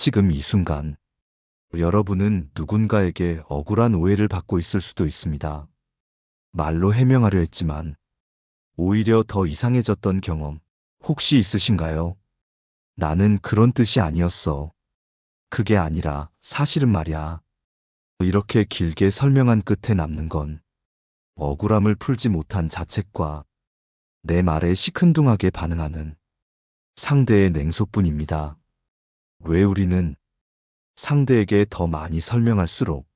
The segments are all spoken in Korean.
지금 이 순간 여러분은 누군가에게 억울한 오해를 받고 있을 수도 있습니다. 말로 해명하려 했지만 오히려 더 이상해졌던 경험 혹시 있으신가요? 나는 그런 뜻이 아니었어. 그게 아니라 사실은 말이야. 이렇게 길게 설명한 끝에 남는 건 억울함을 풀지 못한 자책과 내 말에 시큰둥하게 반응하는 상대의 냉소뿐입니다. 왜 우리는 상대에게 더 많이 설명할수록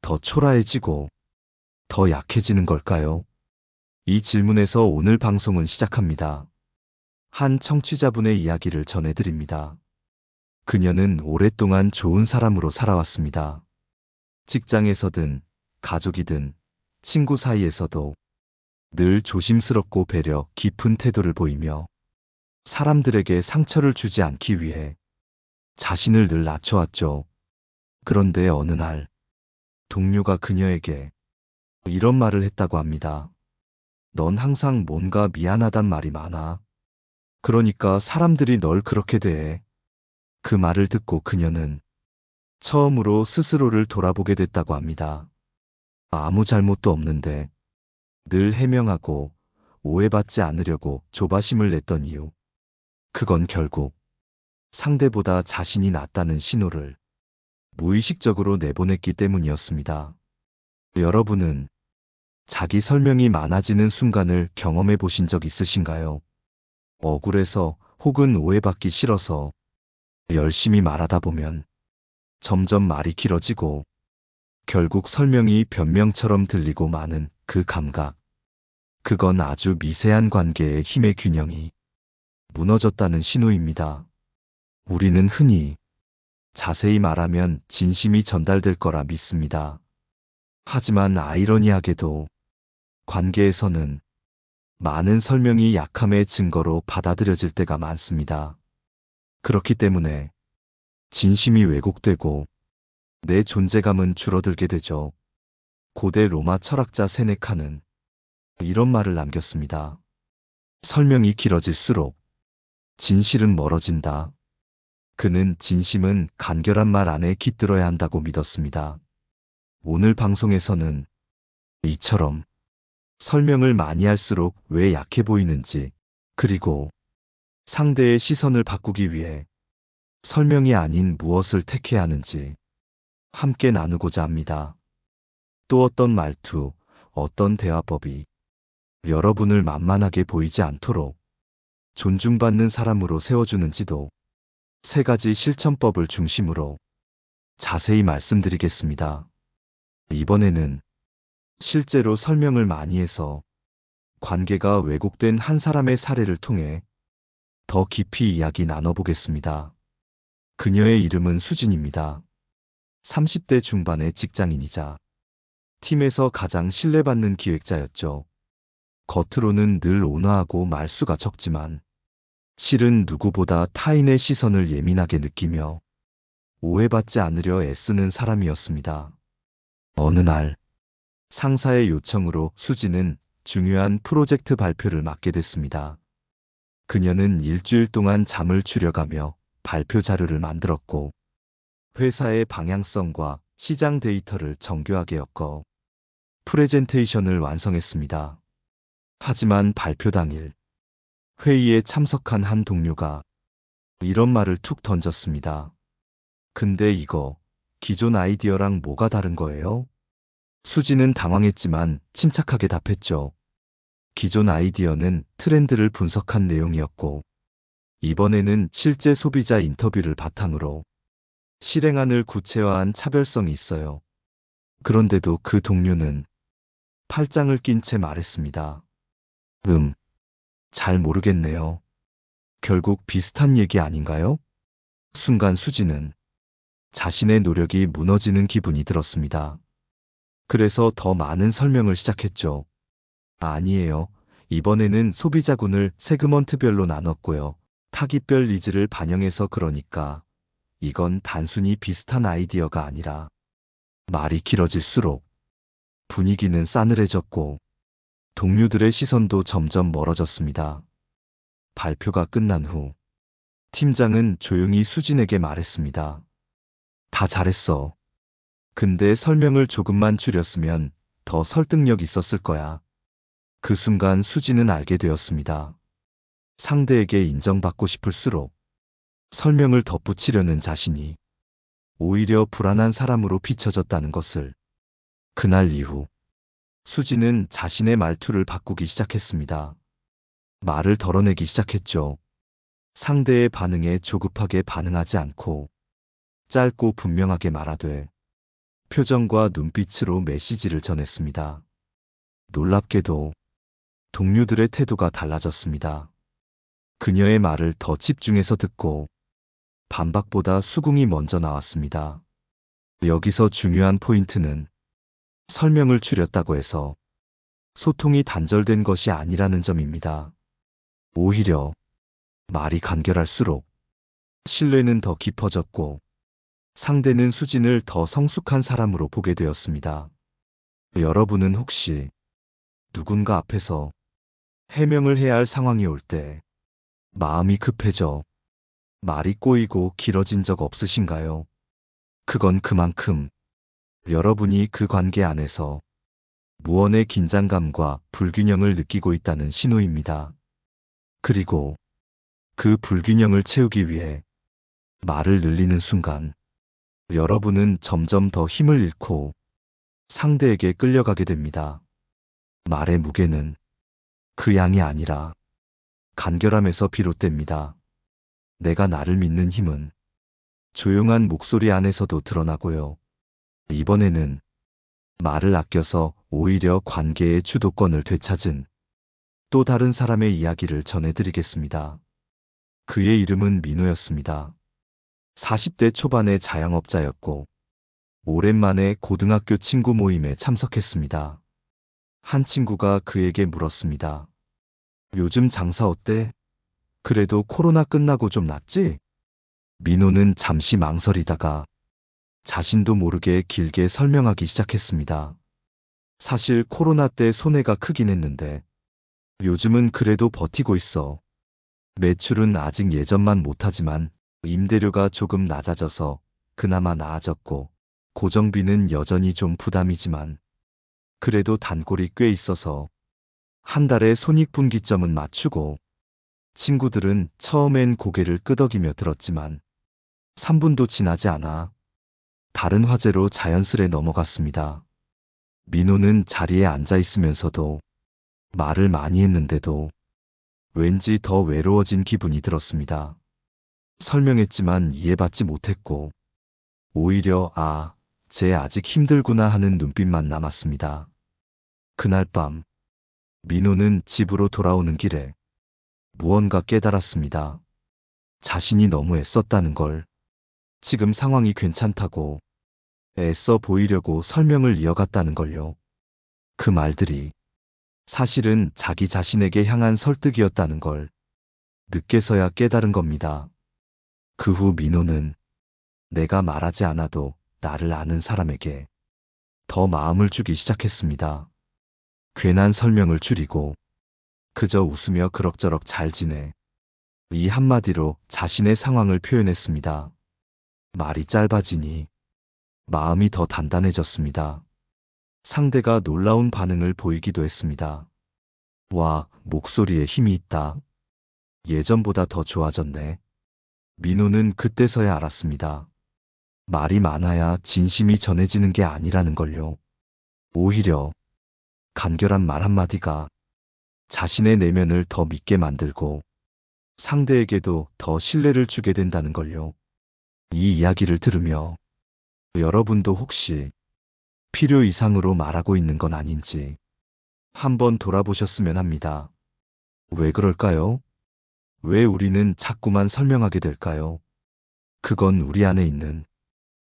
더 초라해지고 더 약해지는 걸까요? 이 질문에서 오늘 방송은 시작합니다. 한 청취자분의 이야기를 전해드립니다. 그녀는 오랫동안 좋은 사람으로 살아왔습니다. 직장에서든 가족이든 친구 사이에서도 늘 조심스럽고 배려 깊은 태도를 보이며 사람들에게 상처를 주지 않기 위해 자신을 늘 낮춰왔죠. 그런데 어느 날 동료가 그녀에게 이런 말을 했다고 합니다. 넌 항상 뭔가 미안하단 말이 많아. 그러니까 사람들이 널 그렇게 대해. 그 말을 듣고 그녀는 처음으로 스스로를 돌아보게 됐다고 합니다. 아무 잘못도 없는데 늘 해명하고 오해받지 않으려고 조바심을 냈던 이유. 그건 결국 상대보다 자신이 낫다는 신호를 무의식적으로 내보냈기 때문이었습니다. 여러분은 자기 설명이 많아지는 순간을 경험해 보신 적 있으신가요? 억울해서 혹은 오해받기 싫어서 열심히 말하다 보면 점점 말이 길어지고 결국 설명이 변명처럼 들리고 마는 그 감각. 그건 아주 미세한 관계의 힘의 균형이 무너졌다는 신호입니다. 우리는 흔히 자세히 말하면 진심이 전달될 거라 믿습니다. 하지만 아이러니하게도 관계에서는 많은 설명이 약함의 증거로 받아들여질 때가 많습니다. 그렇기 때문에 진심이 왜곡되고 내 존재감은 줄어들게 되죠. 고대 로마 철학자 세네카는 이런 말을 남겼습니다. 설명이 길어질수록 진실은 멀어진다. 그는 진심은 간결한 말 안에 깃들어야 한다고 믿었습니다. 오늘 방송에서는 이처럼 설명을 많이 할수록 왜 약해 보이는지, 그리고 상대의 시선을 바꾸기 위해 설명이 아닌 무엇을 택해야 하는지 함께 나누고자 합니다. 또 어떤 말투, 어떤 대화법이 여러분을 만만하게 보이지 않도록 존중받는 사람으로 세워주는지도 세 가지 실천법을 중심으로 자세히 말씀드리겠습니다. 이번에는 실제로 설명을 많이 해서 관계가 왜곡된 한 사람의 사례를 통해 더 깊이 이야기 나눠보겠습니다. 그녀의 이름은 수진입니다. 30대 중반의 직장인이자 팀에서 가장 신뢰받는 기획자였죠. 겉으로는 늘 온화하고 말수가 적지만 실은 누구보다 타인의 시선을 예민하게 느끼며 오해받지 않으려 애쓰는 사람이었습니다. 어느 날 상사의 요청으로 수지는 중요한 프로젝트 발표를 맡게 됐습니다. 그녀는 일주일 동안 잠을 줄여가며 발표 자료를 만들었고 회사의 방향성과 시장 데이터를 정교하게 엮어 프레젠테이션을 완성했습니다. 하지만 발표 당일 회의에 참석한 한 동료가 이런 말을 툭 던졌습니다. 근데 이거 기존 아이디어랑 뭐가 다른 거예요? 수지는 당황했지만 침착하게 답했죠. 기존 아이디어는 트렌드를 분석한 내용이었고 이번에는 실제 소비자 인터뷰를 바탕으로 실행안을 구체화한 차별성이 있어요. 그런데도 그 동료는 팔짱을 낀 채 말했습니다. 잘 모르겠네요. 결국 비슷한 얘기 아닌가요? 순간 수지는 자신의 노력이 무너지는 기분이 들었습니다. 그래서 더 많은 설명을 시작했죠. 아니에요. 이번에는 소비자군을 세그먼트별로 나눴고요. 타깃별 니즈를 반영해서 그러니까 이건 단순히 비슷한 아이디어가 아니라 말이 길어질수록 분위기는 싸늘해졌고 동료들의 시선도 점점 멀어졌습니다. 발표가 끝난 후 팀장은 조용히 수진에게 말했습니다. 다 잘했어. 근데 설명을 조금만 줄였으면 더 설득력 있었을 거야. 그 순간 수진은 알게 되었습니다. 상대에게 인정받고 싶을수록 설명을 덧붙이려는 자신이 오히려 불안한 사람으로 비춰졌다는 것을. 그날 이후 수진은 자신의 말투를 바꾸기 시작했습니다. 말을 덜어내기 시작했죠. 상대의 반응에 조급하게 반응하지 않고 짧고 분명하게 말하되 표정과 눈빛으로 메시지를 전했습니다. 놀랍게도 동료들의 태도가 달라졌습니다. 그녀의 말을 더 집중해서 듣고 반박보다 수긍이 먼저 나왔습니다. 여기서 중요한 포인트는 설명을 줄였다고 해서 소통이 단절된 것이 아니라는 점입니다. 오히려 말이 간결할수록 신뢰는 더 깊어졌고 상대는 수진을 더 성숙한 사람으로 보게 되었습니다. 여러분은 혹시 누군가 앞에서 해명을 해야 할 상황이 올 때 마음이 급해져 말이 꼬이고 길어진 적 없으신가요? 그건 그만큼 여러분이 그 관계 안에서 무언의 긴장감과 불균형을 느끼고 있다는 신호입니다. 그리고 그 불균형을 채우기 위해 말을 늘리는 순간 여러분은 점점 더 힘을 잃고 상대에게 끌려가게 됩니다. 말의 무게는 그 양이 아니라 간결함에서 비롯됩니다. 내가 나를 믿는 힘은 조용한 목소리 안에서도 드러나고요. 이번에는 말을 아껴서 오히려 관계의 주도권을 되찾은 또 다른 사람의 이야기를 전해드리겠습니다. 그의 이름은 민호였습니다. 40대 초반의 자영업자였고 오랜만에 고등학교 친구 모임에 참석했습니다. 한 친구가 그에게 물었습니다. 요즘 장사 어때? 그래도 코로나 끝나고 좀 낫지? 민호는 잠시 망설이다가 자신도 모르게 길게 설명하기 시작했습니다. 사실 코로나 때 손해가 크긴 했는데 요즘은 그래도 버티고 있어. 매출은 아직 예전만 못하지만 임대료가 조금 낮아져서 그나마 나아졌고 고정비는 여전히 좀 부담이지만 그래도 단골이 꽤 있어서 한 달에 손익분기점은 맞추고 친구들은 처음엔 고개를 끄덕이며 들었지만 3분도 지나지 않아 다른 화제로 자연스레 넘어갔습니다. 민호는 자리에 앉아 있으면서도 말을 많이 했는데도 왠지 더 외로워진 기분이 들었습니다. 설명했지만 이해받지 못했고 오히려 쟤 아직 힘들구나 하는 눈빛만 남았습니다. 그날 밤 민호는 집으로 돌아오는 길에 무언가 깨달았습니다. 자신이 너무 애썼다는 걸. 지금 상황이 괜찮다고 애써 보이려고 설명을 이어갔다는 걸요. 그 말들이 사실은 자기 자신에게 향한 설득이었다는 걸 늦게서야 깨달은 겁니다. 그 후 민호는 내가 말하지 않아도 나를 아는 사람에게 더 마음을 주기 시작했습니다. 괜한 설명을 줄이고 그저 웃으며 그럭저럭 잘 지내. 이 한마디로 자신의 상황을 표현했습니다. 말이 짧아지니 마음이 더 단단해졌습니다. 상대가 놀라운 반응을 보이기도 했습니다. 와, 목소리에 힘이 있다. 예전보다 더 좋아졌네. 민호는 그때서야 알았습니다. 말이 많아야 진심이 전해지는 게 아니라는 걸요. 오히려 간결한 말 한마디가 자신의 내면을 더 믿게 만들고 상대에게도 더 신뢰를 주게 된다는 걸요. 이 이야기를 들으며 여러분도 혹시 필요 이상으로 말하고 있는 건 아닌지 한번 돌아보셨으면 합니다. 왜 그럴까요? 왜 우리는 자꾸만 설명하게 될까요? 그건 우리 안에 있는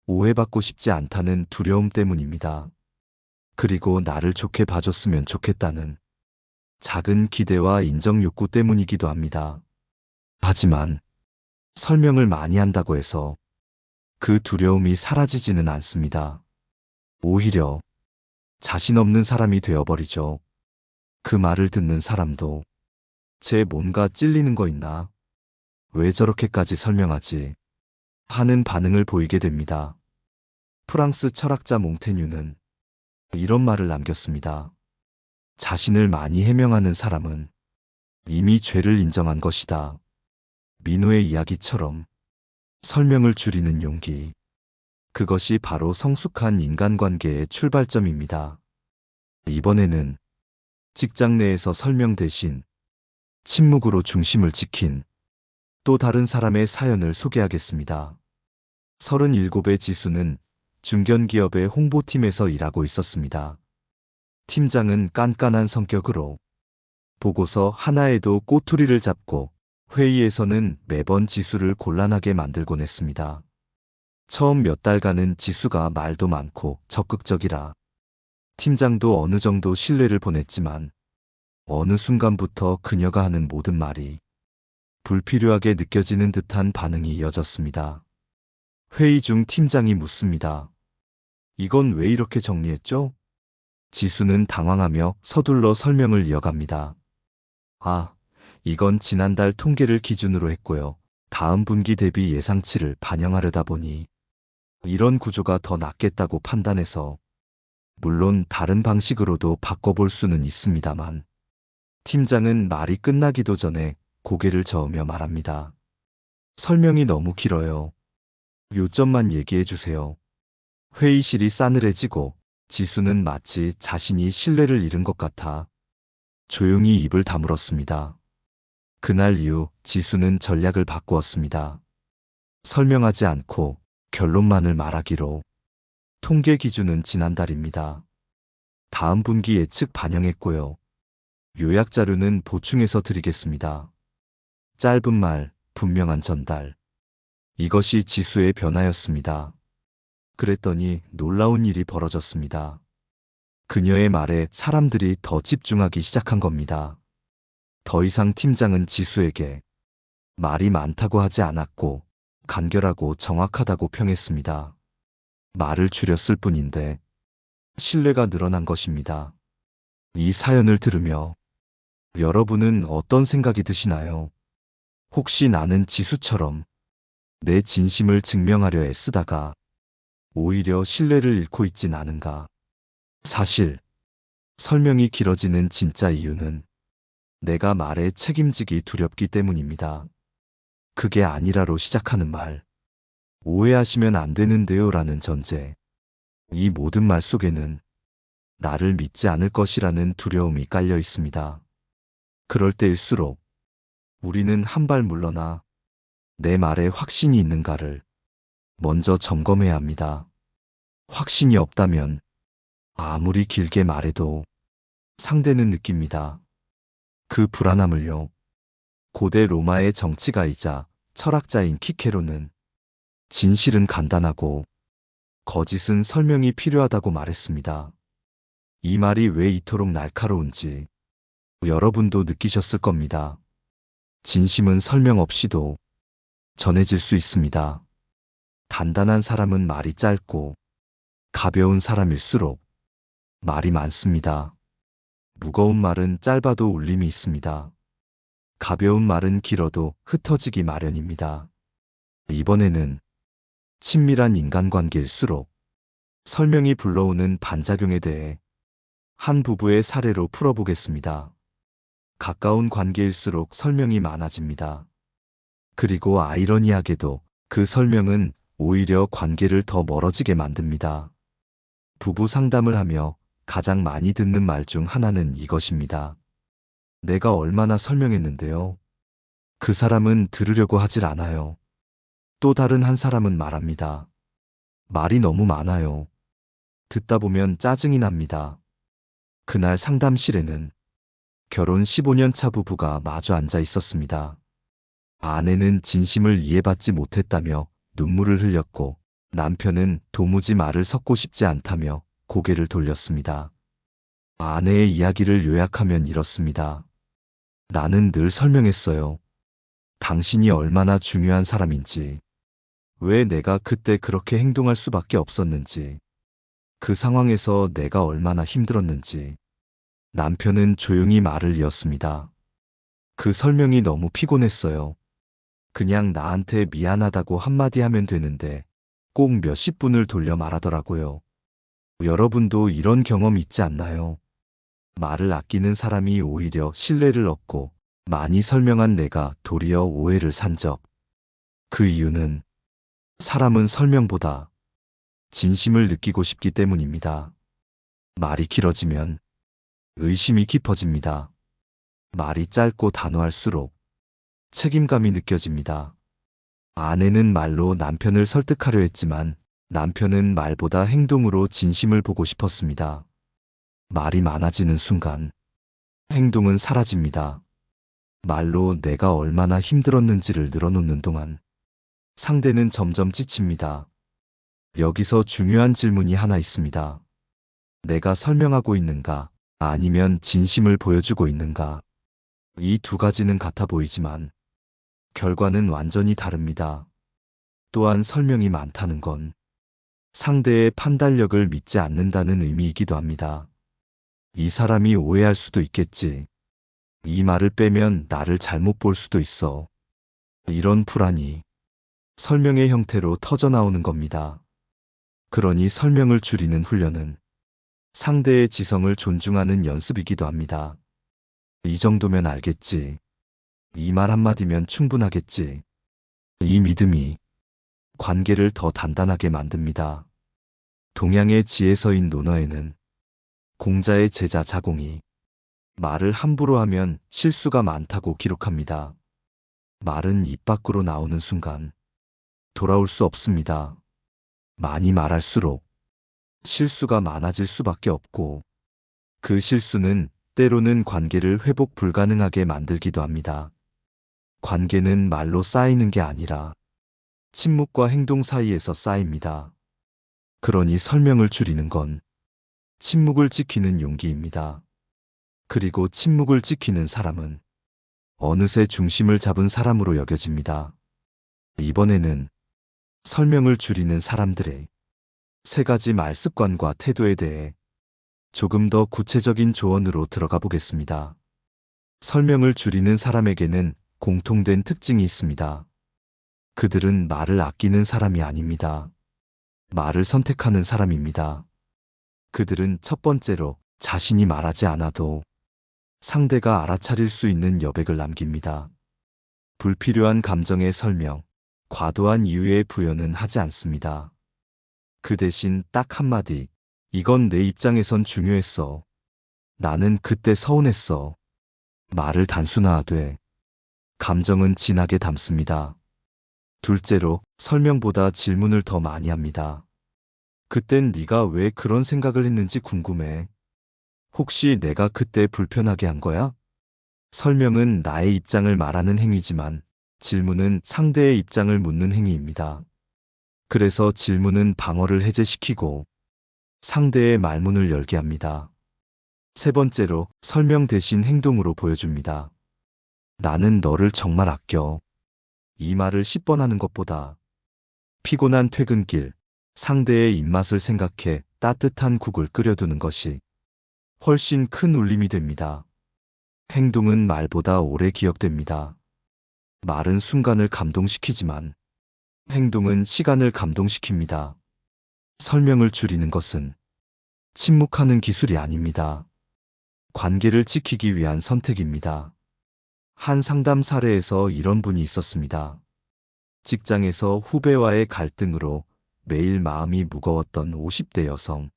오해받고 싶지 않다는 두려움 때문입니다. 그리고 나를 좋게 봐줬으면 좋겠다는 작은 기대와 인정 욕구 때문이기도 합니다. 하지만 설명을 많이 한다고 해서 그 두려움이 사라지지는 않습니다. 오히려 자신 없는 사람이 되어버리죠. 그 말을 듣는 사람도 쟤 뭔가 찔리는 거 있나? 왜 저렇게까지 설명하지? 하는 반응을 보이게 됩니다. 프랑스 철학자 몽테뉴는 이런 말을 남겼습니다. 자신을 많이 해명하는 사람은 이미 죄를 인정한 것이다. 민호의 이야기처럼 설명을 줄이는 용기. 그것이 바로 성숙한 인간관계의 출발점입니다. 이번에는 직장 내에서 설명 대신 침묵으로 중심을 지킨 또 다른 사람의 사연을 소개하겠습니다. 37의 지수는 중견기업의 홍보팀에서 일하고 있었습니다. 팀장은 깐깐한 성격으로 보고서 하나에도 꼬투리를 잡고 회의에서는 매번 지수를 곤란하게 만들곤 했습니다. 처음 몇 달간은 지수가 말도 많고 적극적이라 팀장도 어느 정도 신뢰를 보냈지만 어느 순간부터 그녀가 하는 모든 말이 불필요하게 느껴지는 듯한 반응이 이어졌습니다. 회의 중 팀장이 묻습니다. 이건 왜 이렇게 정리했죠? 지수는 당황하며 서둘러 설명을 이어갑니다. 아, 이건 지난달 통계를 기준으로 했고요. 다음 분기 대비 예상치를 반영하려다 보니 이런 구조가 더 낫겠다고 판단해서 물론 다른 방식으로도 바꿔볼 수는 있습니다만 팀장은 말이 끝나기도 전에 고개를 저으며 말합니다. 설명이 너무 길어요. 요점만 얘기해 주세요. 회의실이 싸늘해지고 지수는 마치 자신이 신뢰를 잃은 것 같아 조용히 입을 다물었습니다. 그날 이후 지수는 전략을 바꾸었습니다. 설명하지 않고 결론만을 말하기로. 통계 기준은 지난달입니다. 다음 분기 예측 반영했고요. 요약 자료는 보충해서 드리겠습니다. 짧은 말, 분명한 전달. 이것이 지수의 변화였습니다. 그랬더니 놀라운 일이 벌어졌습니다. 그녀의 말에 사람들이 더 집중하기 시작한 겁니다. 더 이상 팀장은 지수에게 말이 많다고 하지 않았고 간결하고 정확하다고 평했습니다. 말을 줄였을 뿐인데 신뢰가 늘어난 것입니다. 이 사연을 들으며 여러분은 어떤 생각이 드시나요? 혹시 나는 지수처럼 내 진심을 증명하려 애쓰다가 오히려 신뢰를 잃고 있진 않은가? 사실 설명이 길어지는 진짜 이유는 내가 말에 책임지기 두렵기 때문입니다. 그게 아니라로 시작하는 말, 오해하시면 안 되는데요 라는 전제. 이 모든 말 속에는 나를 믿지 않을 것이라는 두려움이 깔려 있습니다. 그럴 때일수록 우리는 한 발 물러나 내 말에 확신이 있는가를 먼저 점검해야 합니다. 확신이 없다면 아무리 길게 말해도 상대는 느낍니다. 그 불안함을요. 고대 로마의 정치가이자 철학자인 키케로는 진실은 간단하고 거짓은 설명이 필요하다고 말했습니다. 이 말이 왜 이토록 날카로운지 여러분도 느끼셨을 겁니다. 진심은 설명 없이도 전해질 수 있습니다. 단단한 사람은 말이 짧고 가벼운 사람일수록 말이 많습니다. 무거운 말은 짧아도 울림이 있습니다. 가벼운 말은 길어도 흩어지기 마련입니다. 이번에는 친밀한 인간관계일수록 설명이 불러오는 반작용에 대해 한 부부의 사례로 풀어보겠습니다. 가까운 관계일수록 설명이 많아집니다. 그리고 아이러니하게도 그 설명은 오히려 관계를 더 멀어지게 만듭니다. 부부 상담을 하며 가장 많이 듣는 말 중 하나는 이것입니다. 내가 얼마나 설명했는데요. 그 사람은 들으려고 하질 않아요. 또 다른 한 사람은 말합니다. 말이 너무 많아요. 듣다 보면 짜증이 납니다. 그날 상담실에는 결혼 15년 차 부부가 마주 앉아 있었습니다. 아내는 진심을 이해받지 못했다며 눈물을 흘렸고 남편은 도무지 말을 섞고 싶지 않다며 고개를 돌렸습니다. 아내의 이야기를 요약하면 이렇습니다. 나는 늘 설명했어요. 당신이 얼마나 중요한 사람인지, 왜 내가 그때 그렇게 행동할 수밖에 없었는지, 그 상황에서 내가 얼마나 힘들었는지. 남편은 조용히 말을 이었습니다. 그 설명이 너무 피곤했어요. 그냥 나한테 미안하다고 한마디 하면 되는데 꼭 몇십 분을 돌려 말하더라고요. 여러분도 이런 경험 있지 않나요? 말을 아끼는 사람이 오히려 신뢰를 얻고 많이 설명한 내가 도리어 오해를 산 적. 그 이유는 사람은 설명보다 진심을 느끼고 싶기 때문입니다. 말이 길어지면 의심이 깊어집니다. 말이 짧고 단호할수록 책임감이 느껴집니다. 아내는 말로 남편을 설득하려 했지만 남편은 말보다 행동으로 진심을 보고 싶었습니다. 말이 많아지는 순간 행동은 사라집니다. 말로 내가 얼마나 힘들었는지를 늘어놓는 동안 상대는 점점 지칩니다. 여기서 중요한 질문이 하나 있습니다. 내가 설명하고 있는가? 아니면 진심을 보여주고 있는가? 이 두 가지는 같아 보이지만 결과는 완전히 다릅니다. 또한 설명이 많다는 건 상대의 판단력을 믿지 않는다는 의미이기도 합니다. 이 사람이 오해할 수도 있겠지. 이 말을 빼면 나를 잘못 볼 수도 있어. 이런 불안이 설명의 형태로 터져나오는 겁니다. 그러니 설명을 줄이는 훈련은 상대의 지성을 존중하는 연습이기도 합니다. 이 정도면 알겠지. 이 말 한마디면 충분하겠지. 이 믿음이 관계를 더 단단하게 만듭니다. 동양의 지혜서인 논어에는 공자의 제자 자공이 말을 함부로 하면 실수가 많다고 기록합니다. 말은 입 밖으로 나오는 순간 돌아올 수 없습니다. 많이 말할수록 실수가 많아질 수밖에 없고 그 실수는 때로는 관계를 회복 불가능하게 만들기도 합니다. 관계는 말로 쌓이는 게 아니라 침묵과 행동 사이에서 쌓입니다. 그러니 설명을 줄이는 건 침묵을 지키는 용기입니다. 그리고 침묵을 지키는 사람은 어느새 중심을 잡은 사람으로 여겨집니다. 이번에는 설명을 줄이는 사람들의 세 가지 말 습관과 태도에 대해 조금 더 구체적인 조언으로 들어가 보겠습니다. 설명을 줄이는 사람에게는 공통된 특징이 있습니다. 그들은 말을 아끼는 사람이 아닙니다. 말을 선택하는 사람입니다. 그들은 첫 번째로 자신이 말하지 않아도 상대가 알아차릴 수 있는 여백을 남깁니다. 불필요한 감정의 설명, 과도한 이유의 부여는 하지 않습니다. 그 대신 딱 한마디, 이건 내 입장에선 중요했어. 나는 그때 서운했어. 말을 단순화하되 감정은 진하게 담습니다. 둘째로 설명보다 질문을 더 많이 합니다. 그땐 네가 왜 그런 생각을 했는지 궁금해. 혹시 내가 그때 불편하게 한 거야? 설명은 나의 입장을 말하는 행위지만 질문은 상대의 입장을 묻는 행위입니다. 그래서 질문은 방어를 해제시키고 상대의 말문을 열게 합니다. 세 번째로 설명 대신 행동으로 보여줍니다. 나는 너를 정말 아껴. 이 말을 10번 하는 것보다 피곤한 퇴근길, 상대의 입맛을 생각해 따뜻한 국을 끓여두는 것이 훨씬 큰 울림이 됩니다. 행동은 말보다 오래 기억됩니다. 말은 순간을 감동시키지만 행동은 시간을 감동시킵니다. 설명을 줄이는 것은 침묵하는 기술이 아닙니다. 관계를 지키기 위한 선택입니다. 한 상담 사례에서 이런 분이 있었습니다. 직장에서 후배와의 갈등으로 매일 마음이 무거웠던 50대 여성.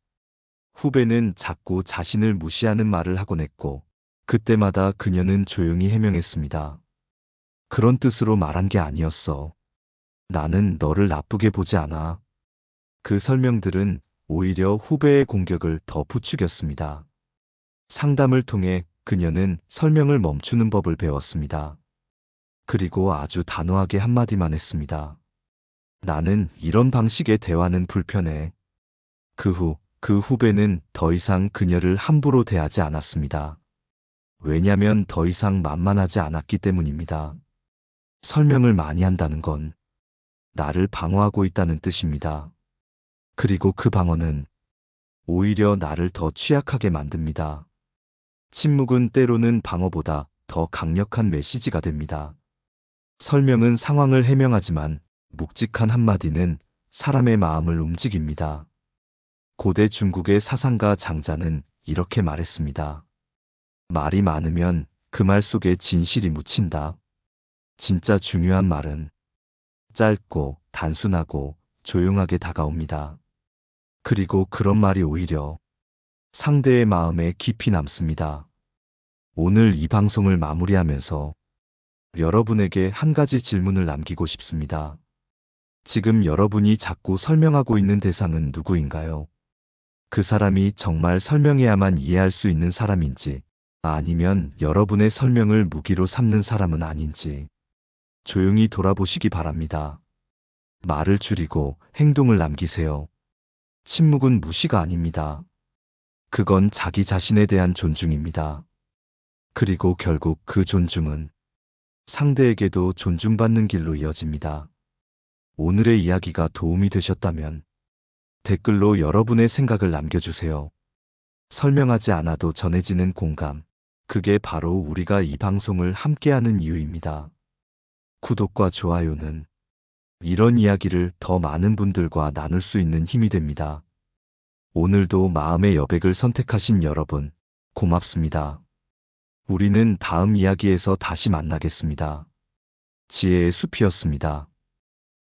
후배는 자꾸 자신을 무시하는 말을 하곤 했고 그때마다 그녀는 조용히 해명했습니다. 그런 뜻으로 말한 게 아니었어. 나는 너를 나쁘게 보지 않아. 그 설명들은 오히려 후배의 공격을 더 부추겼습니다. 상담을 통해 그녀는 설명을 멈추는 법을 배웠습니다. 그리고 아주 단호하게 한마디만 했습니다. 나는 이런 방식의 대화는 불편해. 그 후, 그 후배는 더 이상 그녀를 함부로 대하지 않았습니다. 왜냐면 더 이상 만만하지 않았기 때문입니다. 설명을 많이 한다는 건 나를 방어하고 있다는 뜻입니다. 그리고 그 방어는 오히려 나를 더 취약하게 만듭니다. 침묵은 때로는 방어보다 더 강력한 메시지가 됩니다. 설명은 상황을 해명하지만 묵직한 한마디는 사람의 마음을 움직입니다. 고대 중국의 사상가 장자는 이렇게 말했습니다. 말이 많으면 그 말 속에 진실이 묻힌다. 진짜 중요한 말은 짧고 단순하고 조용하게 다가옵니다. 그리고 그런 말이 오히려 상대의 마음에 깊이 남습니다. 오늘 이 방송을 마무리하면서 여러분에게 한 가지 질문을 남기고 싶습니다. 지금 여러분이 자꾸 설명하고 있는 대상은 누구인가요? 그 사람이 정말 설명해야만 이해할 수 있는 사람인지, 아니면 여러분의 설명을 무기로 삼는 사람은 아닌지 조용히 돌아보시기 바랍니다. 말을 줄이고 행동을 남기세요. 침묵은 무시가 아닙니다. 그건 자기 자신에 대한 존중입니다. 그리고 결국 그 존중은 상대에게도 존중받는 길로 이어집니다. 오늘의 이야기가 도움이 되셨다면 댓글로 여러분의 생각을 남겨주세요. 설명하지 않아도 전해지는 공감, 그게 바로 우리가 이 방송을 함께하는 이유입니다. 구독과 좋아요는 이런 이야기를 더 많은 분들과 나눌 수 있는 힘이 됩니다. 오늘도 마음의 여백을 선택하신 여러분, 고맙습니다. 우리는 다음 이야기에서 다시 만나겠습니다. 지혜의 숲이었습니다.